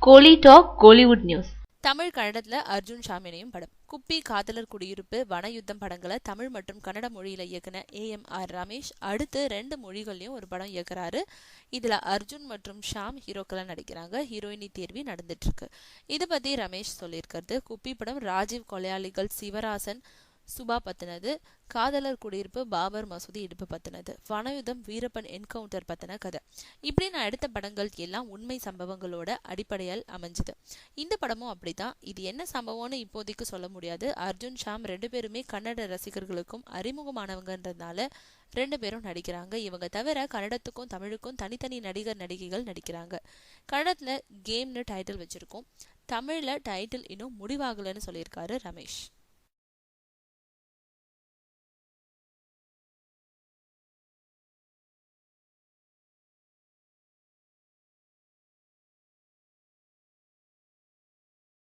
கோலி talk Kollywood news. Tamil கன்னடத்துல Arjun Sham இணையும் படம். குப்பி, காதலர் குடியிருப்பு, வனயுத்தம் படங்களை தமிழ் மற்றும் கன்னட மொழியில இயக்குன AMR ரமேஷ் அடுத்து 2 மொழிகள்லயும் ஒரு படம் இயக்குறாரு. இதுல அர்ஜுன் மற்றும் ஷாம் ஹீரோக்களா நடிக்கிறாங்க. ஹீரோயினி தேர்வி நடந்துட்டு இருக்கு. இதை பத்தி ரமேஷ் சொல்லியிருக்கிறது, குப்பி படம் ராஜீவ் கொலையாளிகள் சிவராசன் சுபா பத்தினது, காதலர் குடியிருப்பு பாபர் மசூதி இடுப்பு பத்தினது, வனயுதம் வீரப்பன் என்கவுண்டர் பத்தின கதை. இப்படி நான் எடுத்த படங்கள் எல்லாம் உண்மை சம்பவங்களோட அடிப்படையில் அமைஞ்சது. இந்த படமும் அப்படிதான். இது என்ன சம்பவம்னு இப்போதைக்கு சொல்ல முடியாது. அர்ஜுன் ஷாம் 2 பேருமே கன்னட ரசிகர்களுக்கும் அறிமுகமானவங்கன்றதுனால 2 பேரும் நடிக்கிறாங்க. இவங்க தவிர கன்னடத்துக்கும் தமிழுக்கும் தனித்தனி நடிகர் நடிகைகள் நடிக்கிறாங்க. கன்னடத்துல கேம்னு டைட்டில் வச்சிருக்கோம். தமிழ்ல டைட்டில் இன்னும் முடிவாகலன்னு சொல்லியிருக்காரு ரமேஷ்.